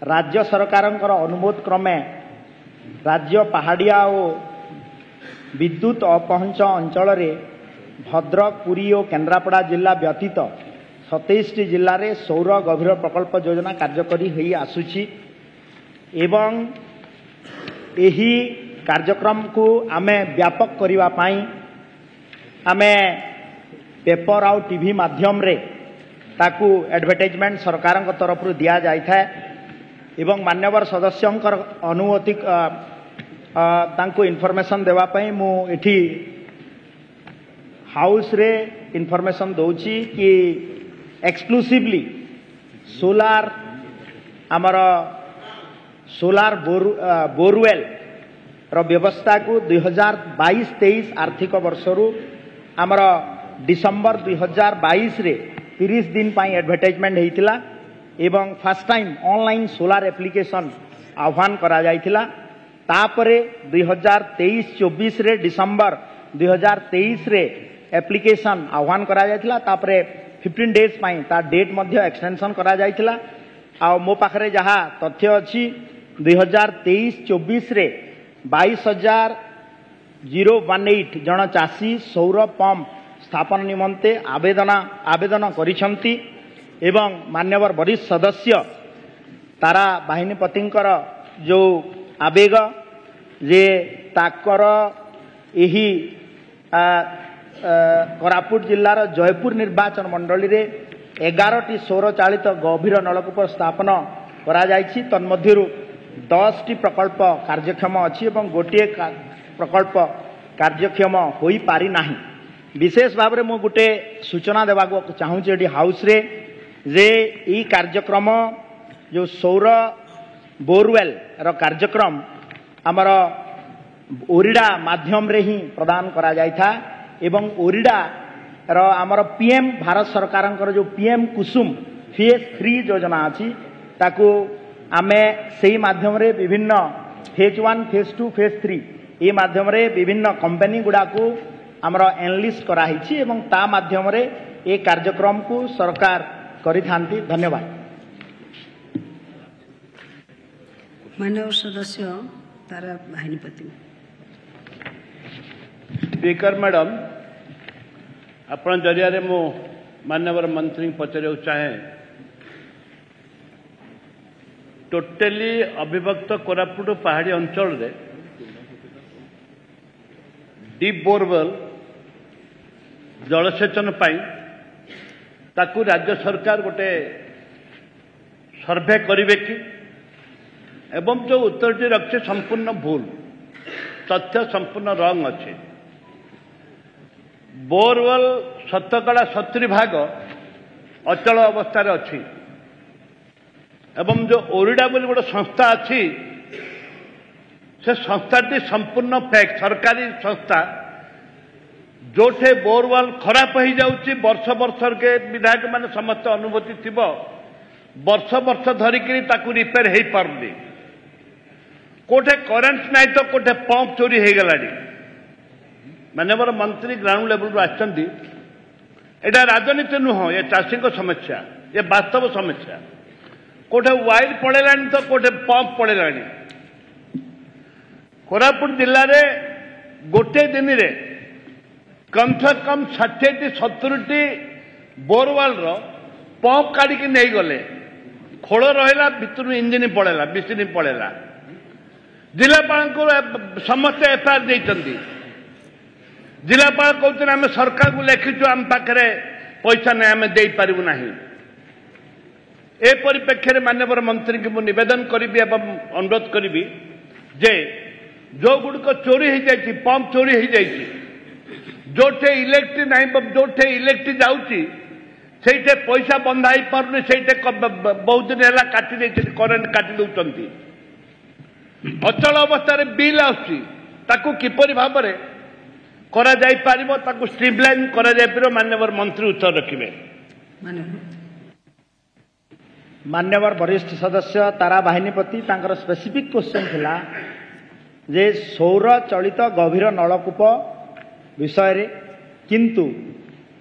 राज्य सरकारंकर अनुमोद क्रमे राज्य पहाड़िया और विद्युत अपहंच अंचल भद्रक पुरी और केन्द्रापड़ा जिला व्यतीत 27 जिले में सौर गभीर प्रकल्प योजना कार्यकरी होई आसुची एवं यही कार्यक्रम को आमे व्यापक करने पाई आमे पेपर आउ टीवी माध्यम रे ताकू एडवर्टाइजमेंट सरकार तरफ दिया जाय थाए एवं मान्यवर सदस्यंकर अनुमति तांको इनफॉरमेशन देवा पई मु एठी हाउस रे इनफॉरमेशन दउची कि एक्सक्लूसिवली सोलार आमर सोलार बोरवेल रो व्यवस्था को 2022-23 आर्थिक वर्ष रु आमर डिसेंबर 2022 रे 30 दिन पाई एडवर्टाइजमेंट होइतिला एवं first time online solar application आह्वान करा जाइतिला तापरे 2023-24 रे डिसेंबर 2023 रे एप्लिकेशन आह्वान करा जाइतिला तापरे 15 डेज पाई ता डेट मध्य एक्सटेंशन करा जाइतिला आ मो पाखरे जहा तथ्य अछि 2023-24 रे 22,018 जन चाषी सौर पंप स्थापन निमंते आवेदन करिसंती एवं मान्यवर वरिष्ठ सदस्य तारा बाहिनीपतिंकर जो आवेग जे ताकर एही कोरापुट जिलार जयपुर निर्वाचन मंडली रे 11टी सौर चालित गभीर नलकूप स्थापन करा जायछि तन्मध्यरु 10टी प्रकल्प कार्यक्षम अछि एवं गोटे प्रकल्प कार्यक्षम होई पारि नाही विशेष भाव में मुझे गोटे सूचना देवा चाहूँगी हाउस रे जे ई कार्यक्रम जो सौर बोरवेल रो कार्यक्रम आमर ओरिडा माध्यम रे ही प्रदान करा जाय था एवं ओरिडा रो आमर पीएम भारत सरकार जो पीएम कुसुम फेज 3 योजना अछि ताकू आमे सेही माध्यम रे विभिन्न फेज 1 फेज 2 फेज 3 ये माध्यम रे विभिन्न कंपनी गुडा को आमर एनलिस्ट कराही एवं ता माध्यम रे ए कार्यक्रम को सरकार करिथांती। धन्यवाद। मानव सदस्य तारा बाहिनीपति। स्पीकर मैडम आपण जरिया रे मो मानवर मंत्री पचारे चाहे टोटली अविभक्त कोरापुट पहाड़ी अंचल रे डीप बोरवेल जलसेचन पाई ताकू राज्य सरकार गोटे सर्वे करिवे कि एवं जो उत्तरटी रखे संपूर्ण भूल तथ्य संपूर्ण रंग अच्छे बोरवेल शतकड़ा 70 भाग अचल अवस्था अच्छी एवं जो ओरिडा बोली गोटे संस्था अच्छी से संस्थाटी संपूर्ण फेक सरकारी संस्था जोठे बोरवेल खराब हो जाउची वर्ष वर्ष के विधायक माने समस्त अनुभूति थिबो वर्ष वर्ष धरिकी ताकू रिपेयर हो पारनी कोठे करेन्ट नहीं तो कोठे पंप चोरी हो गलानी मानवर मंत्री ग्राउंड लेवल आछंती एटा राजनीति नुह ये चाषी समस्या ये वास्तव समस्या कोठे वायर पड़ेलानी तो कोठे पंप पड़ेलानी कोरापुट जिले में गोटे दिन रे कम से कम 60-70 बोरवेल पंप काढ़ी नहीं गले खोल रहा भितर इंजिन पड़ेगा मिशिन पड़ेगा जिलापाल को समस्त एफआईआर देती जिलापाल कहते आम सरकार को लिखिचु आम पाखे पैसा नहीं आम दे पारू ना ए परिप्रेक्षी माननीय मंत्री की मुझे निवेदन करी अनुरोध करी जे जो गुड़िक चोरी हो जाए पंप चोरी हो जाए जोठे इलेक्ट्रिक नहीं जोठे इलेक्ट्रिक जाऊँगी से पैसा बंधा ही पारनी से बहुत दिन है काटी करेन्ट काटी दौरान अचल अवस्था बिल आपर भाव में करा जाई पारिबो ताकू स्ट्रीमलाइन करा जाई पारिबो माननीय मंत्री उत्तर रखिबे। माननीय वरिष्ठ सदस्य तारा बाहिनीपति तांकर स्पेसिफिक क्वेश्चन थिला जे सौर चलित गभीर नलकूप विषय रे किंतु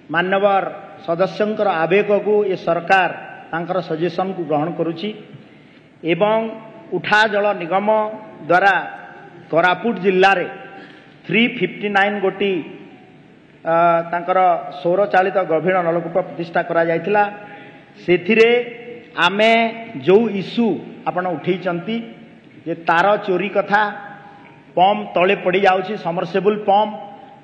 माननीय सदस्यंकर आवेग को ये सरकार तांकर सजेशन को ग्रहण करुची एवं उठा जल निगम द्वारा कोरापुट जिल्ला रे 359 गोटी तांकर सौर चालित गभीर नलकूप प्रतिष्ठा करा जायतिला। सेथिरे आमे जो इश्यू आपण उठेइचंती जे तार चोरी कथा पंप तले पड़ी जाउछि समरसेबल पंप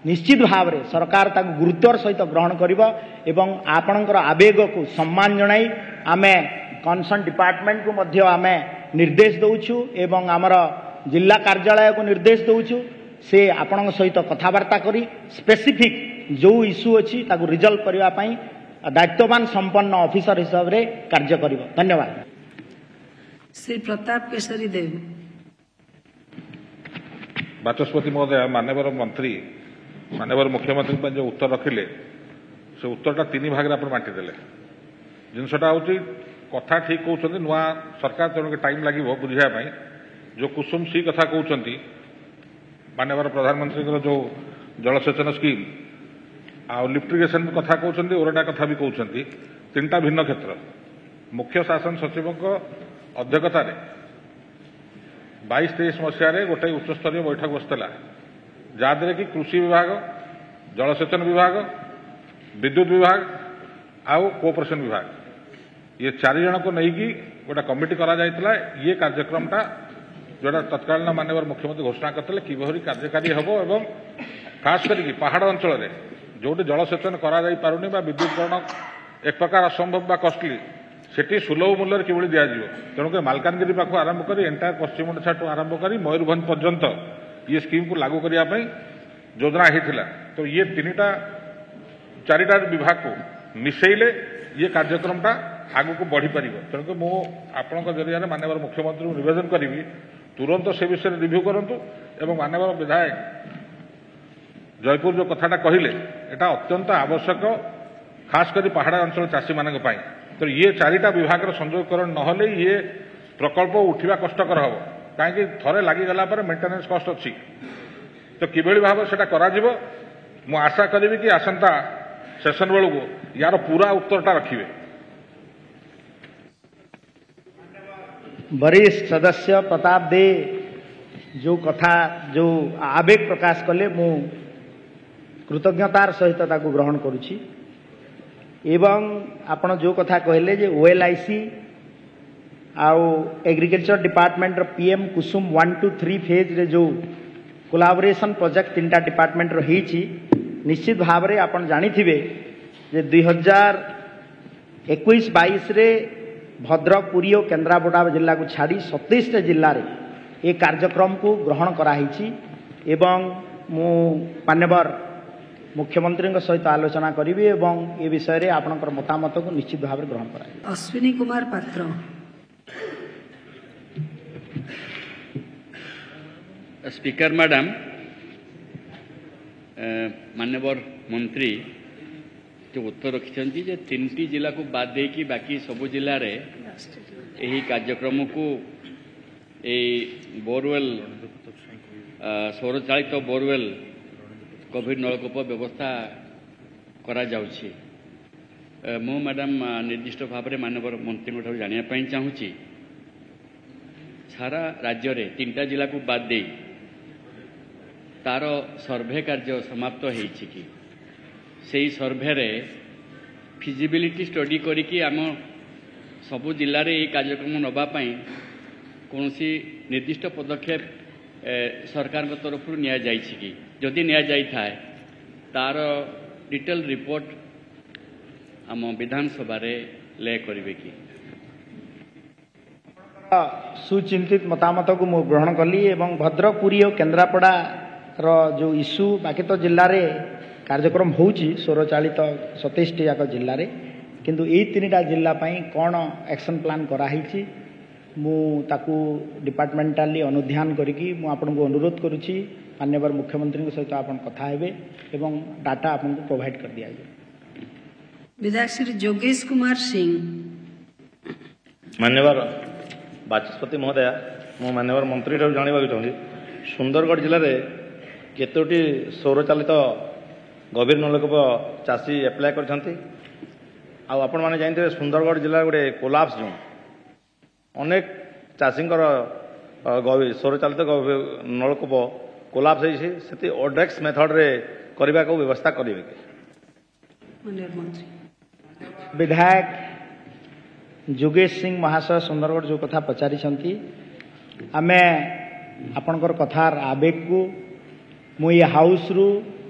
निश्चित भाव रे सरकार ताकु गुरुत्वर सहित ग्रहण करिब एवं आपणकर आवेग को सम्मान जणाई आमे कनसर्न डिपार्टमेंट को मध्य आमे निर्देश दउछु एवं आमर जिला कार्यालय को निर्देश दउछु से आपणक सहित कथबार्ता करी स्पेसिफिक जो इश्यू अछि ताकु रिजल्व करिवा पई दायित्ववान संपन्न ऑफिसर हिसाब रे कार्य करिब। धन्यवाद। श्री प्रताप केशरी देव। बाचस्पति महोदय, माननीय मंत्री माननीय मुख्यमंत्री जो उत्तर रखिले से उत्तरटा 3 भाग में बांटीदेले। जिनसटा हूँ कथा ठीक कहते नुआ सरकार तेणु टाइम लगे बुझापी जो कुसुम सी कथा कहते माननीय प्रधानमंत्री जो जलसेचन स्कीम आ लिफ्ट इरिगेशन कथा कहते ओरडा कथा भी कहते 3टा भिन्न क्षेत्र मुख्य शासन सचिव अध्यक्षतार 22-23 मसीह गोटे उच्चस्तरीय बैठक बसला जहाद्वारा कि कृषि विभाग, जलसेचन विभाग, विद्युत विभाग आउ कोऑपरेशन विभाग ये 4 जन को लेकिन गोटे कमिटी करा जायतिला। ये कार्यक्रमटा जोड़ा तत्कालीन माननीय मुख्यमंत्री घोषणा करते किभली कार्यकारी हम एवं खास करके पहाड़ अंचल में जोटी जलसेचन करा जाई पारुनी बा विद्युतकरण एक प्रकार असंभव बा कॉस्टली सेठी सुलभ मूल्य किभली दिया जिवो। तेणुक मालकानगिरी पाखु आरंभ करी एंटायर पश्चिम ओडिशा आरंभ करी मयूरभंज पर्यंत ये स्कीम को लागू करने योजना होता। तो ये 4टा विभाग को मिसेले ये कार्यक्रमटा आगु को बढ़ी पार। तेणुक मु आपण जरिया माननीय मुख्यमंत्री को निवेदन करी तुरंत से विषय रिव्यू करंतु एवं माननीय विधायक जयपुर जो कथाटा कहले एटा अत्यंत आवश्यक खास करी पहाड़ अंचल चाषी मानक पाई। तो ये 4टा विभाग संयोगकरण नहले ये प्रकल्प उठा कष्टकर हम कहीं थरे लगिगला मेंटेनेंस कस्ट अच्छी। तो किभली भाव से मु आशा करी कि आसंता सेशन बेलू को यार पूरा उत्तरटा रखिए। वरिष्ठ सदस्य प्रताप दे जो कथा जो आवेग प्रकाश कले मु कृतज्ञतार सहित ताकू ग्रहण करुछि एवं आपण जो कथा कहले जे OLIC आउ agriculture department PM Kusum 1 to 3 phase रे जो कोलाबोरेशन प्रोजेक्ट 3टा डिपार्टमेंट रो हिची निश्चित भाव रे आपण जानी थिबे जे 2021-22 रे भद्रक, पुरी और केन्द्रापड़ा जिला को छाड़ी 27 जिले में ये कार्यक्रम को ग्रहण कराई एवं मु मान्यवर मुख्यमंत्री सहित आलोचना करी एवं ये विषय रे आपनकर मतामत को निश्चित भाव में ग्रहण कराई। अश्विनी कुमार पात्र। स्पीकर मैडम, माननीय मंत्री जो उत्तर रखिंट 3टी जिला को बाद दे कि बाकी सबु जिले में यही कार्यक्रम को बोरवेल सौर चालित बोरवेल गभीर नलकूप व्यवस्था करा जाउछि। मु मैडम निर्दिष्ट भाव में माननीय मंत्री जानापी चाहूँगी सारा राज्य में 3टा जिला को बाद दे तार सर्वे कार्य समाप्त होइछि कि सेही सर्वे रे फिजिबिलिटी स्टडी करिकी आम सबु जिले में ये कार्यक्रम नबा पई कोनोसी निर्दिष्ट पदक्षेप सरकार तरफ निया जाइछि कि जदि निया जाई थाए तार डिटेल रिपोर्ट आम विधानसभा रे ले करिवे कि सुचिंतित मतामत को मु ग्रहण कली एवं भद्रक, पुरी और केन्द्रापड़ा रो जो इश्यू बाकी तो जिल्ला रे कार्यक्रम होउची सौर चालित 27 जाक जिल्ला रे किंतु ये 3टा जिल्ला पई कोन एक्शन प्लान कराही मु ताकू डिपार्टमेंटाली अनुध्यान करिकी मु आपन को अनुरोध करुछि माननीय मुख्यमंत्री के सहित आपन कथा हेबे एवं डाटा आपन को प्रोवाइड कर दिया जाए। विधायक श्री जोगेश कुमार सिंह। माननीय बाचस्पति महोदय, मु माननीय मंत्री जानवा चाहिए सुंदरगढ़ जिले में केतोटी सौर चालित गभीर नलकूप चाषी एप्लाय करछंती आपण माने जानते सुंदरगढ़ जिला गोटे कोलाप्स जोन अनेक ଚାଷୀଙ୍କର ସୌରଚାଳିତ ନଳକୂପ କୋଲାପ୍ସ ହେଇଛି ସେଠି ଓଡ୍ରେକ୍ସ ମେଥଡରେ କରିବାକୁ ବ୍ୟବସ୍ଥା କରିବେ କି? माननीय मंत्री विधायक जोगेश सिंह महाशय सुंदरगढ़ जो कथा पचारि आमे आपणकर कथार आवेग को मु ये हाउस रु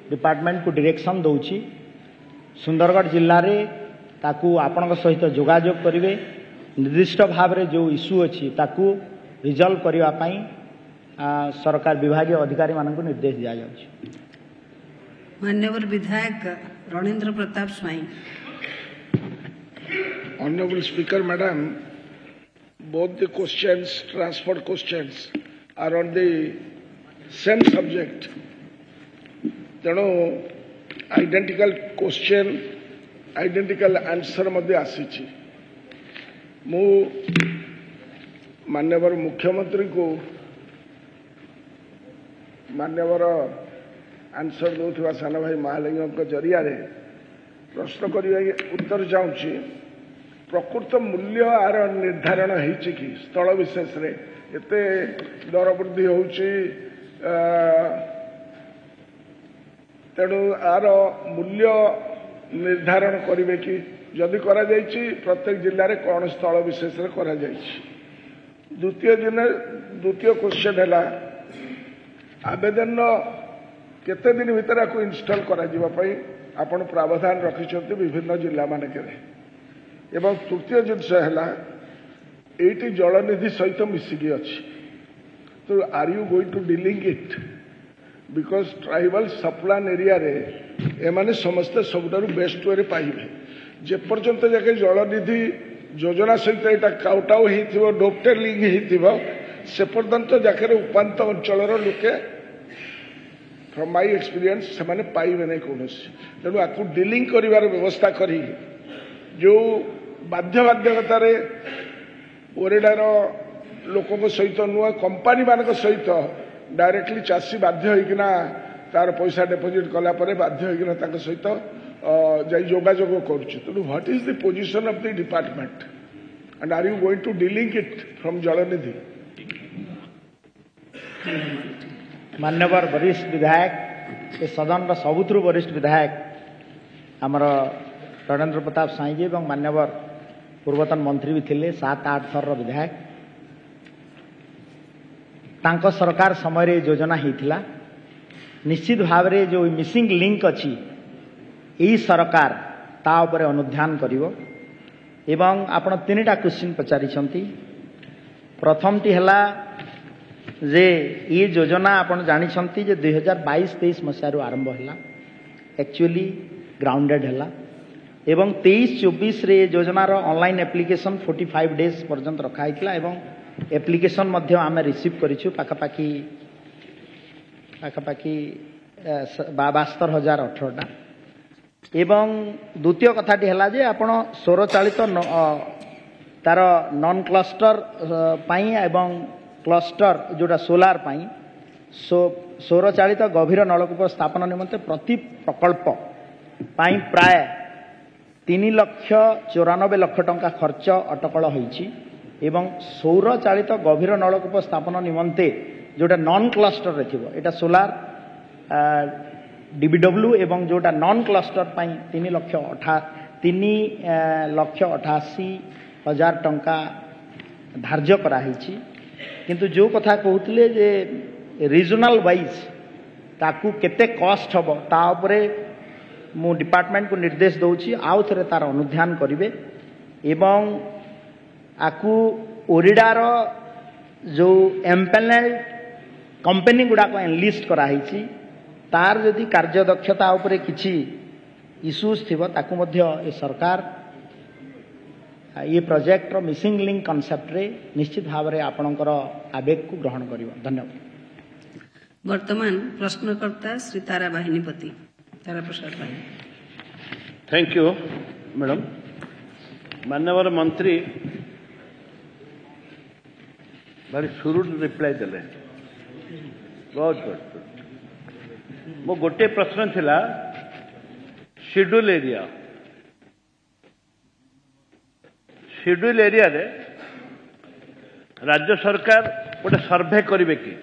डिपार्टमेंट को डायरेक्शन दौची सुंदरगढ़ जिल्ला रे ताकू आपणक सहित जोगाजोग करिवे निर्दिष्ट भाव रे जो इश्यू अछि ताकू रिजल्व करिवा पई सरकार विभागीय अधिकारी मानक निर्देश दिया जाउछि। माननीय विधायक रणेंद्र प्रताप स्वाई Honorable Speaker, Madam, both the questions, transport questions, are on the same subject. ତେଣୁ identical question, identical answer ମଧ୍ୟ ଆସିଛି। ମୁଁ ମାନ୍ୟବର ମୁଖ୍ୟମନ୍ତ୍ରୀଙ୍କୁ ମାନ୍ୟବର ଆନ୍ସର ଦେଉଥିବା ସାନ ଭାଇ ମହାଲିଙ୍ଗଙ୍କ ଜରିଆରେ ପ୍ରଶ୍ନ କରିବା ଉତ୍ତର ଚାହୁଁଛି। ପ୍ରକୃତ ମୂଲ୍ୟ ଆର ନିର୍ଦ୍ଧାରଣ ହେଇଛି କି ସ୍ଥଳ ବିଶେଷରେ ଏତେ ଦର ବୃଦ୍ଧି ହେଉଛି ତେଣୁ ଆର ମୂଲ୍ୟ ନିର୍ଦ୍ଧାରଣ କରିବେ କି ଯଦି କରାଯାଇଛି ପ୍ରତ୍ୟେକ ଜିଲ୍ଲାରେ କ'ଣ ସ୍ଥଳ ବିଶେଷରେ କରାଯାଇଛି। ଦ୍ୱିତୀୟ କ୍ୱେଶ୍ଚନ ହେଲା ଆବେଦନ କେତେ ଦିନ ଭିତରେ ଆକୁ ଇନଷ୍ଟଲ କରାଯିବା ପାଇଁ ଆପଣ ପ୍ରାବଧାନ ରଖିଛନ୍ତି ବିଭିନ୍ନ ଜିଲ୍ଲା ମାନଙ୍କରେ। ଏବଂ ତୃତୀୟ ଜିନିଷ ହେଲା ଏଇଠି ଜଳନିଧି ସହିତ ମିଶିକି ଅଛି ତ are you going to dealing it because tribal subplan ଏରିଆରେ ଏମାନେ ସମସ୍ତେ ସବୁଠାରୁ ବେଷ୍ଟ ୱେରେ ପାଇବେ। ଯେପର୍ଯ୍ୟନ୍ତ ଯାକେ ଜଳନିଧି ଯୋଜନା ସହିତ ଏଇଟା କାଉଟାଉ ହେଇଥିବ ଡୋପଟେଲିଙ୍ଗ ହେଇଥିବ ସେ ପର୍ଯ୍ୟନ୍ତ ଯାକେ ଉପାନ୍ତ ଅଞ୍ଚଳର ଲୋକେ ଫ୍ରମ୍ ମାଇ ଏକ୍ସପିରିଏନ୍ସ ସେମାନେ ପାଇବେ ନାହିଁ କୌଣସି। ତେଣୁ ଆକୁ ଡିଲିଂ କରିବାର ବ୍ୟବସ୍ଥା କରି ଯେଉଁ ବାଧ୍ୟବାଧକତାରେ ଓରେଡାର ଲୋକଙ୍କ ସହିତ ନୂଆ କମ୍ପାନୀମାନଙ୍କ ସହିତ ଡାଇରେକ୍ଟଲି ଚାଷୀ ବାଧ୍ୟ ହୋଇକିନା ତାର ପଇସା ଡିପୋଜିଟ୍ କଲା ପରେ ବାଧ୍ୟ ହୋଇକିନା ତାଙ୍କ ସହିତ ଯାଇ ଯୋଗାଯୋଗ କରୁଛି। ତେଣୁ what is the position of the department and are you going to dealing it from Jalanidhi? मान्यवर वरिष्ठ विधायक ए सदन सबुथु वरिष्ठ विधायक आमर रणेंद्र प्रताप साईजी और मान्यवर पूर्वतन मंत्री भी थिले 7-8 थर विधायक तांको सरकार समय योजना होता निश्चित भाव में जो मिसिंग लिंक अच्छी यही सरकार ता उपरे अनुध्यान करिवो एवं आपण 3टा क्वेश्चन पचारि प्रथम टी हला जे ये योजना आपण जानी जे 2022-23 मसीह आरंभ है एक्चुअली ग्राउंडेड है एवं 23-24 रे योजनार ऑनलाइन एप्लिकेशन 45 डेज पर्यंत रखाई एवं एप्लिकेशन मध्य आमे रिसीव करिछु पाखापाखि 72,018टा एवं द्वितीय कथाटी है जे आपण सौर चालित तार नॉन क्लस्टर पाई एवं क्लस्टर जोटा सोलार पाई सौर चालित गभीर नलकूप स्थापन निमंते प्रति प्रकल्प पाई प्राय 3,94,00,000 टंका खर्च अटकल होईछि एवं सौर चालित गभीर नलकूप स्थापन निमंते जोटा नॉन क्लस्टर रे थिबो एटा सोलार डीबीडब्ल्यू एवं जोटा नॉन क्लस्टर पाई 3,88,000 टंका धार्य कराही किंतु जो कथा कहते जे रिजनल वाइज ताकू केते कॉस्ट हबो ता उपरे मु डिपार्टमेंट को निर्देश दउछि आउ थरे तार अनुध्यान करिवे एवं आकू ओरिडार जो एम्पेनल कंपनी गुडा को एनलिस्ट कराही तार जदि कार्यदक्षता उपरे किछि इश्यूज थिबो ताकू मध्य ए सरकार ये प्रोजेक्ट रो मिसिंग लिंक कॉन्सेप्ट रे निश्चित भाव में आपणकर आवेग को ग्रहण करिवो। धन्यवाद। वर्तमान प्रश्नकर्ता श्री तारा बाहिनीपति तारा प्रसाद भाई। Thank you madam. माननीय मंत्री भारी सुरुड रिप्लाई देले बहुत गुड। मो गोटे प्रश्न थिला शेड्यूल एरिया शेड्यूल एरिया रे राज्य सरकार गोटे सर्भे करेंगे कि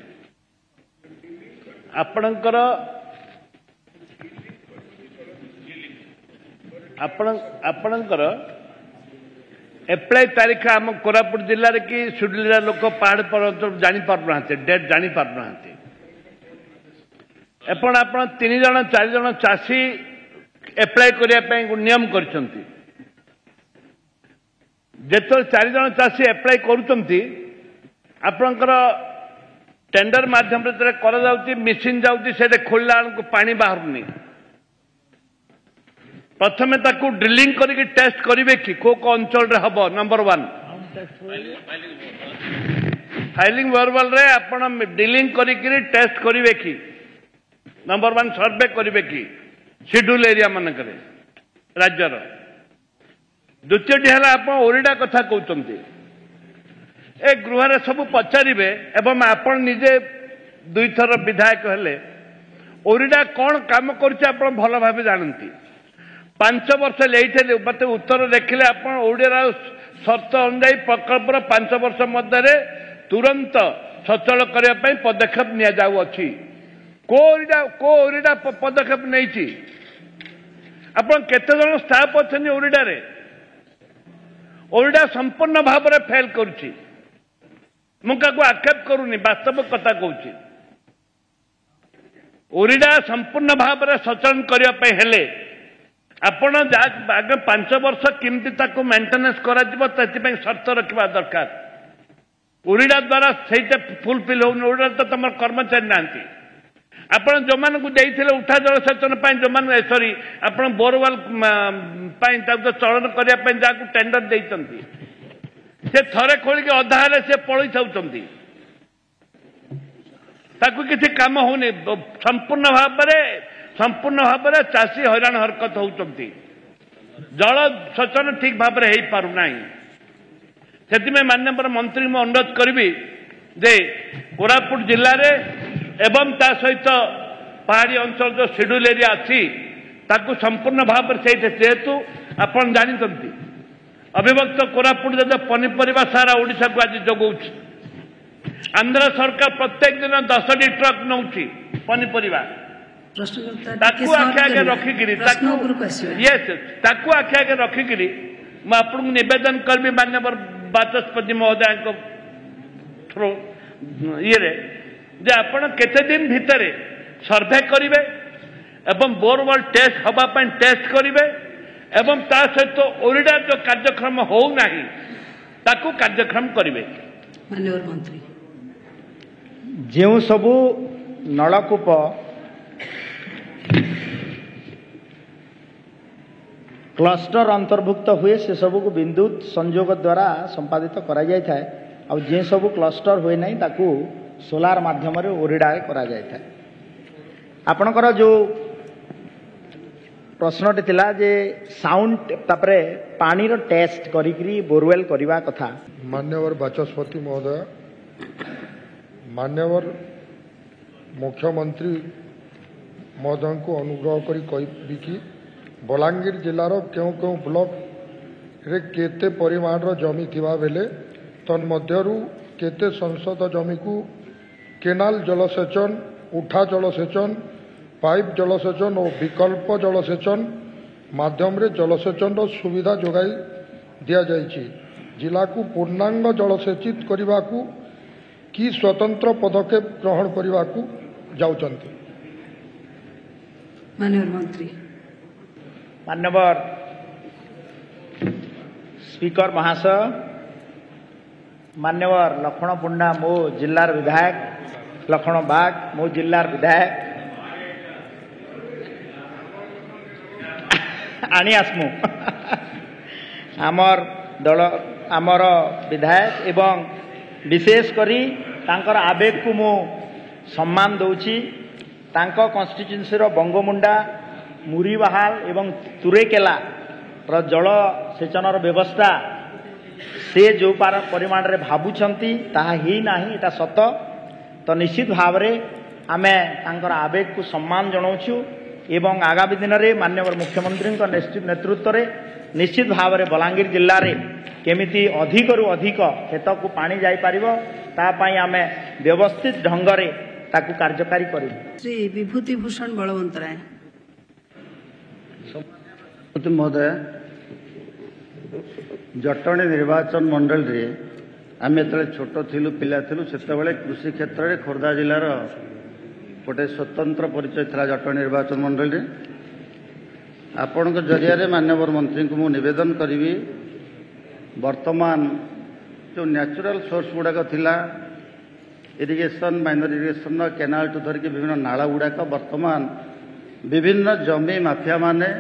आपणकर आपणकर एप्लाई तारीख आम कोरापुट जिले कि सुडुल लोक पहाड़ पर जापारना डेट जापारना एपण आप 3 जन 4 जन चाषी एप्लाई करने नियम कर जो 4 जन चाषी एप्लाई करपणकर टेंडर माध्यम कर मिशन जाऊँगी खोलला पानी बाहर प्रथमे ताकू ड्रिलिंग करके टेस्ट करेंगे कि को अंचल रे हबो नंबर 1 फाइलिंग वर्बल रे आपण ड्रिलिंग करके टेस्ट करेंगे कि नंबर 1 सर्वे करेंगे कि शेड्यूल एरिया मानक राज्यर द्वितीय है आप ओरिडा कथा कहते ए गृह सब पचारे एवं आपण निजे 2 थर विधायक हेले ओरिडा कौन काम कर भल भाव जानती 5 वर्ष ले मत उत्तर देखिले आप ओडिया शर्त अनुजाई प्रकल्पर 5 वर्ष मध्य तुरंत सचल करने पदक्षेप नि को ओरिडा पदक्षेप नहीं केते जन स्टाफ अच्छा ओरिडा ओरिडा संपूर्ण भाव में फेल करुच्ची मुझे आक्षेप करूनी वास्तव कथा कहूँ ओरिडा संपूर्ण भाव में सचलन करने आपण आगे 5 वर्ष केमती मेंटेनेंस कर शर्त रखा दरकार ओरिडा द्वारा से फुलफिल हो ओरिडा तो तुम कर्मचारी ना आपण जो मान उठा जलसेचन जो मान सॉरी आप बोरवेल चलन करने जहाँ टेंडर देते से थरे खोलिक अधा से पलि चाहती किसी काम होनी संपूर्ण भाव में चाषी हैरान हरकत होती जल सेचन ठीक भाव में हो पारना से माननीय मंत्री मैं अनुरोध करी जे कोरापुट जिले में एवं ता सहित पहाड़ी अंचल जो शेड्यूल एरिया अच्छी ताकू संपूर्ण भाव में से जेहेतु आप जानते अविभक्त कोरापुट जो पनीपरिया सारा ओडिशा को आज जगौछ आंध्र सरकार प्रत्येक दिन 10टी ट्रक नौ पनीपरिया ताकू आखे आगे रखिकी आखे आगे रखिकी मैं आपको निवेदन करी माननीय बाचस्पति महोदय थ्रू ये जे आपण केते दिन भितर सर्वे करेंगे एवं बोरवेल टेस्ट हवापाई टेस्ट करेंगे एवं ता सहित ओरिडा जो कार्यक्रम होना ताकू कार्यक्रम करेंगे माननीय मंत्री जो सबू नलकूप क्लस्टर अंतर्भुक्त हुए से सबू को विद्युत संयोग द्वारा संपादित करा जाय थाए आ जे सबू क्लस्टर हुए नहीं ताकू सोलार माध्यम ओरिडा करा जाय थाए आपणकर जो प्रश्नटी थिला जे साउंड तापरे पानी रो टेस्ट करी बोरवेल करवा कथा मान्यवर बाचस्पति महोदय मान्यवर मुख्यमंत्री महोदय को अनुग्रह करी कहि कि बलांगीर जिलार क्यों क्यों ब्लॉक रे केते परिमाण रो जमी थिबा बेले तन्मध्यरु केते संसद जमी को केनाल जलसेचन उठा जलसेचन पाइप जलसेचन और विकल्प जलसेचन माध्यम रे जलसेचन सुविधा जोगाई दिया जाइछि जिला को पूर्णांग जलसेचित करने को कि स्वतंत्र पदक्षेप ग्रहण करने को जाउचंती माननीय मंत्री मान्यवर स्पीकर महाशय मान्यवर लखन पुंडा मो जिलार विधायक लखन बाग मो जिलार विधायक आनी आसमु आमर दल आमर विधायक एवं विशेष करी तांकर आवेग को मु सम्मान दउची तांको कन्स्टिट्यूएंसी रो बंगमुंडा मुरीबाहाल एवं तुरेकेला रो जल सेचनर व्यवस्था से जो परिमाण रे भाबुछंती ताहा ही नाही एटा सत तो निश्चित भाव रे आमे तांकर आवेग को सम्मान जनाउछु एवं आगामी दिन में माननीय मुख्यमंत्री नेतृत्व में निश्चित भाव में बलांगीर जिले में केमिति अधिकरू अधिक खेत को पानी जाई पारिबो ता पई आमे व्यवस्थित ढंग रे ताकू कार्यकारी करू। श्री विभूति भूषण बलवंतराय। महोदय, जटणी निर्वाचन मंडल रे आम जो छोट थिलु पिला थिलु सेतबेले कृषि क्षेत्र में खोर्धा जिलार गोटे स्वतंत्र परिचय था जटणी निर्वाचन मंडल रे। आपण जरिया माननीय मंत्री को मु निवेदन करी वर्तमान जो नेचुरल सोर्स गुड़ाक थिला इरिगेशन माइनर इरिगेशन केनाल टू धरिक विभिन्न नाला गुड़ाक वर्तमान विभिन्न जमी माफिया माने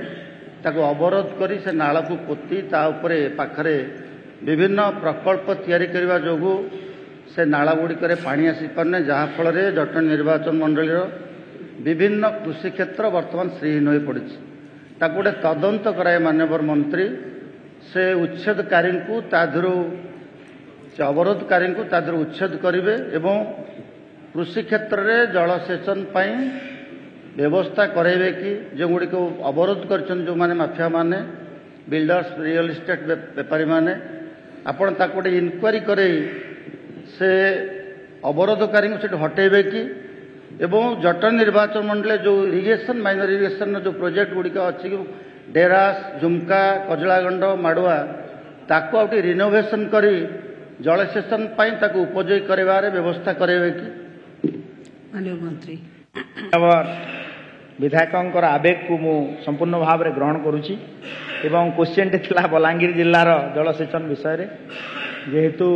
ताको अवरोध करी से नाला को पोती ता उपरे पाखरे विभिन्न प्रकल्प तैयारी करने जोगु से नाला गुड़िक पानी आसी पारने जहाँ फल जटणी निर्वाचन मंडल विभिन्न कृषि क्षेत्र वर्तमान श्रीहीन हो पड़ी गोटे तदंत कराए माननीय मंत्री से उच्छेदकारी को ताधर अवरोधकारी को ताधर उच्छेद करेंगे एवं कृषि क्षेत्र में जलसेचन पाई व्यवस्था कराइबे कि जो गुड़ी को अवरोध कर जो माने माफिया माने बिल्डर्स रियल इस्टेट बेपारी माने आपण ताको गोटे इनक्वारी करे से अवरोधकारी से हटेबे कि एवं जटणी निर्वाचन मंडल जो इरिगेशन माइनर इरिगेशन जो प्रोजेक्ट गुड़िक अच्छी डेरास झुमका कजलागंड माड़ुआ ताको आउटी रिनोवेशन करी जलसेचन पाई ताको उपयोगी करबारे व्यवस्था करेबे कि। माननीय मंत्री विधायक आवेग को मु संपूर्ण भाव में ग्रहण करुच्ची एवं क्वेश्चन थिला बलांगीर जिलार जलसेचन विषय रे जेहेतु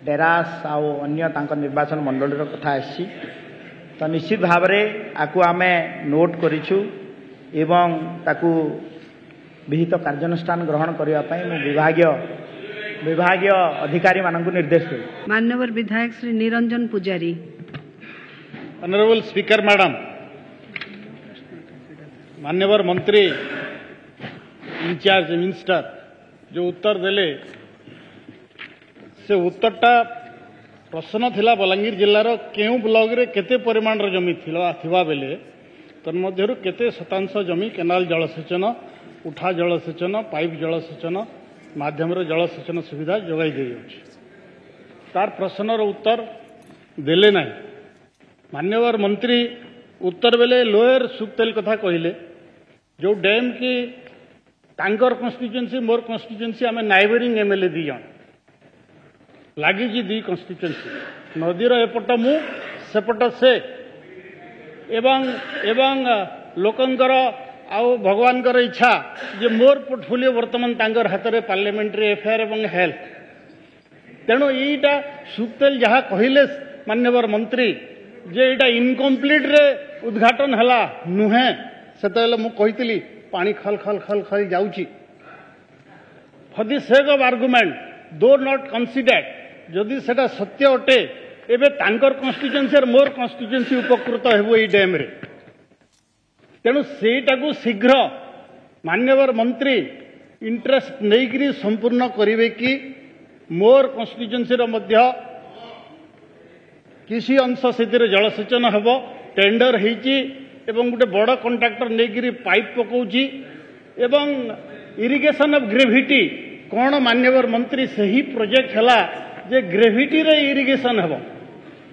डेरास आउ अन्य तांको निर्वाचन मंडल कथा आसी तो निश्चित भाव में आपको आमे नोट करिछु एवं ताकू विहित कार्यानुष्ठान ग्रहण करने मु विभागीय अधिकारी मानक निर्देश दे। माननीय विधायक श्री निरंजन पुजारी। ऑनरेबल स्पीकर मैडम, मान्यवर मंत्री इंचार्ज मिनिस्टर जो उत्तर देले से उत्तरटा प्रश्न थिला बलांगीर जिलार केउ ब्लॉक रे केते परिमाण जमी थिवा बेले तन्मध्यरु केते शतांश जमी केनाल जलसेचन उठा जलसेचन पाइप जलसेचन माध्यम जलसेचन सुविधा जोगाई दी जाउछि तार प्रश्नर उत्तर देले नाही। मान्यवर मंत्री उत्तर बेले लोअर सुक्तेल कथा कहले जो डैम की तांकर कन्स्टिट्युएंसी मोर कन्स्टिट्युएंसी आम नाइबरिंग एमएलए दी जन लगी दी कन्स्टिट्युएंसी नदीर एपट मु सेपट से एवं लोकंकर आउ भगवान इच्छा जे मोर पोर्टफोलियो वर्तमान तांकर हाथ में पार्लियामेंट्री अफेयर एवं हेल्थ तेणु यहीटा सुक्तेल जहाँ कहले मान्यवर मंत्री जे एटा इनकम्प्लीट रे उद्घाटन हला नुहे से मु कही पानी खल खल खल खल जाउची for the sake of argument though not considered जदि सेटा सत्य अटे एबे तांकर कन्स्टिट्युएंसी और मोर कन्स्टिट्युएंसी उपकृत हेबो एई डैम रे तेणु सेटाकू शीघ्र मान्यवर मंत्री इंटरेस्ट नहीं संपूर्ण करिवे कि मोर कन्स्टिट्युएंसी रो मध्य किसी अंश से जलसेचन हेब टेंडर होती गोटे बड़ कंट्राक्टर नहीं पाइप पकाउची एवं इरिगेशन ऑफ ग्रेविटी कौन मान्यवर मंत्री सही प्रोजेक्ट है जे ग्रेविटी रे इरिगेशन हेब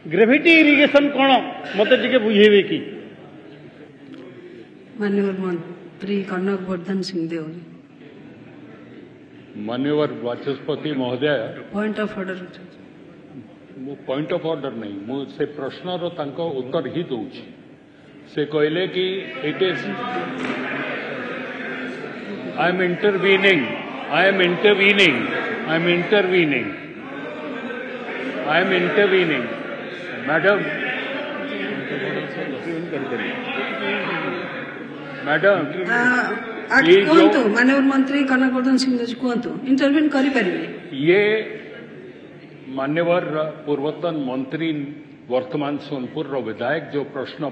ग्रेविटी इरिगेशन कौन मते टिके बुझेबे कि। मान्यवर मंत्री कनक वर्धन सिंह देव। मान्यवर वाचस्पति महोदय, point of order point of order नहीं मु से प्रश्नर तांको उत्तर ही दूची से कहले कि it is I am intervening madam कहतु माननीय मंत्री कनक वर्धन सिंह कहतु इंटरवीन करि परिबे। ये मान्यवर पूर्वतन मंत्री वर्तमान सोनपुर विधायक जो प्रश्न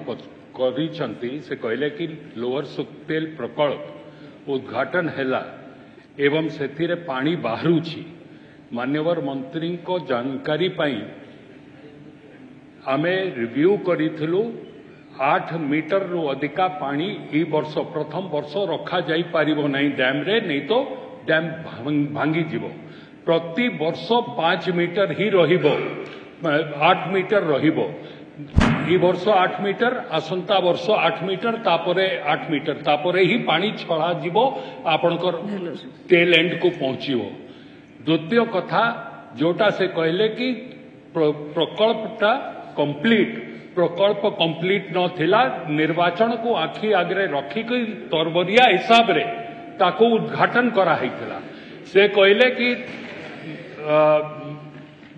करिसंती से कहले कि लोअर सुक्तेल प्रकल्प उद्घाटन हैला एवं सेथिरे पानी बाहरुछि मान्यवर मंत्री को जानकारी पाई आमे रिव्यू करिथिलु 8 मीटर रु अधिका पानी ई वर्ष प्रथम वर्ष रखा जाई पारिबो नहीं डैम रे नहीं तो डैम भांगी जीव प्रति वर्ष 5 मीटर ही रहिबो 8 मीटर रहिबो ई वर्ष 8 मीटर आसंता वर्ष 8 मीटर तापरे 8 मीटर तापरे ही पानी छड़ा जीवो आपनकर टेल एंड को पहुंचीबो। द्वितीय कथा जोटा से कहले कि प्रकल्पटा प्रकल्प कंप्लीट न थिला निर्वाचन को आखि आगरे रखी तरबरिया हिसाब रे ताको उद्घाटन करा हैथिला। से कहले कि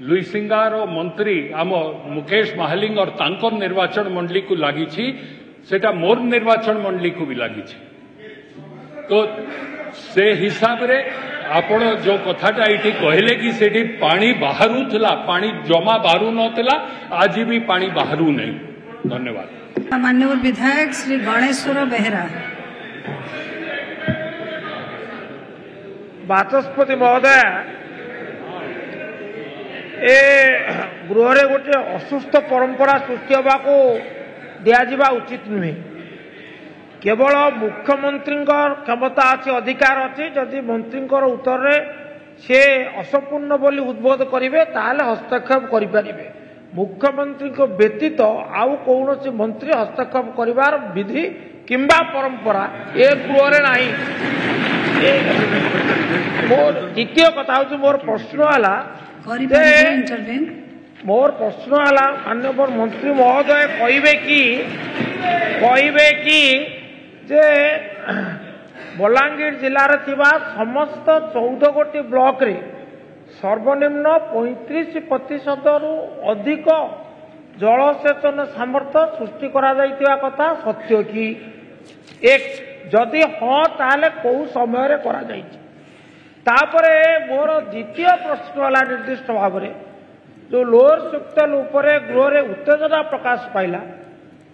लुईसिंगार मंत्री आम मुकेश महालिंग और तांकर निर्वाचन मंडली को लगी सेटा मोर निर्वाचन मंडली को भी लगी। तो से हिसाब रे आपण जो कथाटा ये कहले कि सेठी पानी बाहरु थिला पानी जमा बाहरु नथिला आज भी पानी बाहरु नहीं। धन्यवाद। माननीय विधायक श्री गणेश्वर बेहरा। बाचस्पति महोदय ए गृह गोटे असुस्थ परंपरा सृष्टि होगा दिजा उचित नुहे। केवल मुख्यमंत्री क्षमता अच्छी अधिकार अच्छी जदि मंत्री उत्तर रे से असंपूर्ण बोली उद्बोध करेंगे ताहले हस्तक्षेप करें। मुख्यमंत्री को व्यतीत आउ कौन मंत्री हस्तक्षेप करिवार विधि किंबा परंपरा ए गृह नहीं। मोर द्वितीय कथा हूँ मोर प्रश्न है माननीय मंत्री महोदय कहे कि जे बलांगीर जिलार थिबा समस्त 14 गोटी ब्लॉक रे सर्वनिम्न 35% रु अधिक जलसेचन सामर्थ्य सृष्टि करा जाइतिबा कथा सत्य कि एक जदि हाँ ताले कौ समय रे करा जाइछि। तापरे मोर द्वितीय प्रश्न वाला निर्दिष्ट भाव में जो लोअर सुक्तल उपरे गृह रे उत्तेजना प्रकाश पाइला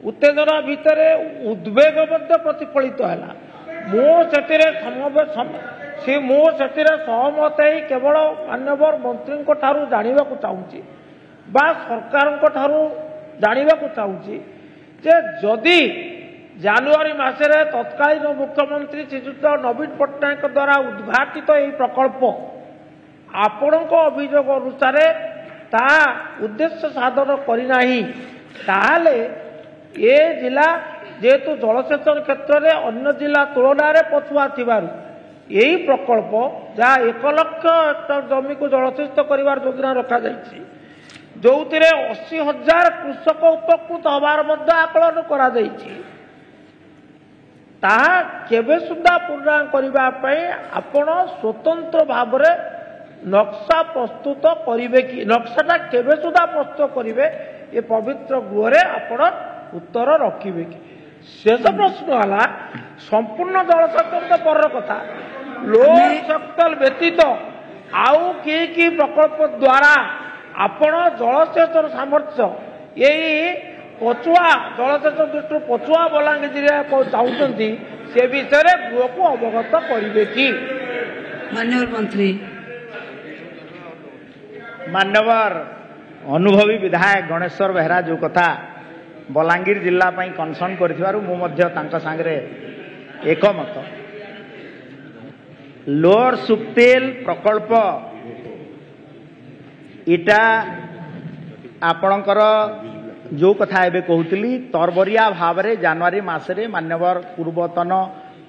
उत्तेजना भितर उद्वेग प्रतिफलित है सहमत ही केवल माननीय मंत्री जानवा चाहूँगी बा सरकार जानवा चाहूँगी जे जदि जानुआरी मासरे तत्कालीन मुख्यमंत्री श्रीजुत नवीन पट्टनायक द्वारा उद्घाटित यह प्रकल्प आपणक अभियोग अनुसार ता उद्देश्य साधन करना ताहले ए जिला जेहेतु जलसेचन क्षेत्र में अन्य जिला तुलन में पछुआ यही प्रकल्प जहाँ 1 लाख हेक्टर जमी को जलसेचित कर योजना रखा जो 80,000 कृषक उपकृत हबार आकलन करा केबे सुधा पूर्णांग करने आपण स्वतंत्र भाव में नक्शा प्रस्तुत करेंगे कि नक्शाटा केबे सुधा प्रस्तुत करेंगे ये पवित्र गृह रे आपण उत्तर रखिबे कि। शेष प्रश्न है संपूर्ण जलसेचन तो पर कथा लोअर सक्तल व्यतीत आउ कि प्रकल्प द्वारा आपण जलसेचन सामर्थ्य यही पछुआ जलसेचन दृष्टि पछुआ बलांगीर जिला को चाहते से विषय गृह को अवगत करेंगे कि। माननीय मंत्री मान्यवर अनुभवी विधायक गणेश्वर बेहरा जो कथा बलांगीर जिला कनसर्न कर एकमत लोअर सुक्तेल प्रकल्प इटा आपणकर जो कथा एबे कहूली तरबरिया भाव में जनवरी मासरे मान्यवर पूर्वतन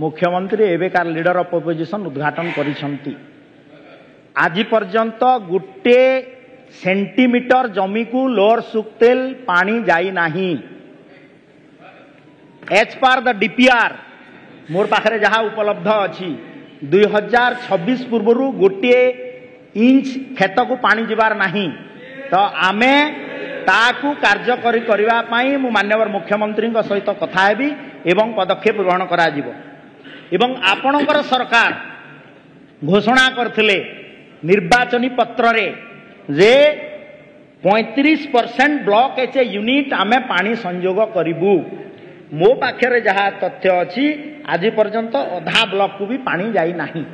मुख्यमंत्री एवेकार लीडर ऑफ अपोजिशन उद्घाटन करिसंती। आज पर्यंत गोटे सेंटीमीटर जमी को लोअर सुक्तेल पानी जाई नहीं। एज पार द डीपीआर मोर पाखरे जहाँ उपलब्ध अच्छी 2026 पूर्व गोटे इंच खेत को पानी जीवार नहीं तो आमे ताकू कार्यकरी करने मान्यवर मुख्यमंत्री सहित कथा हेबी एवं पदक्षेप ग्रहण करा जिवो। एवं आपणकर सरकार घोषणा करथिले निर्वाचनी पत्र रे जे 35% ब्लॉक एचे यूनिट आमे पानी संयोग करिबू। मो पाखरे जहाँ तथ्य अच्छी आज पर्यंत अधा ब्लॉक को भी पानी जाई नहीं।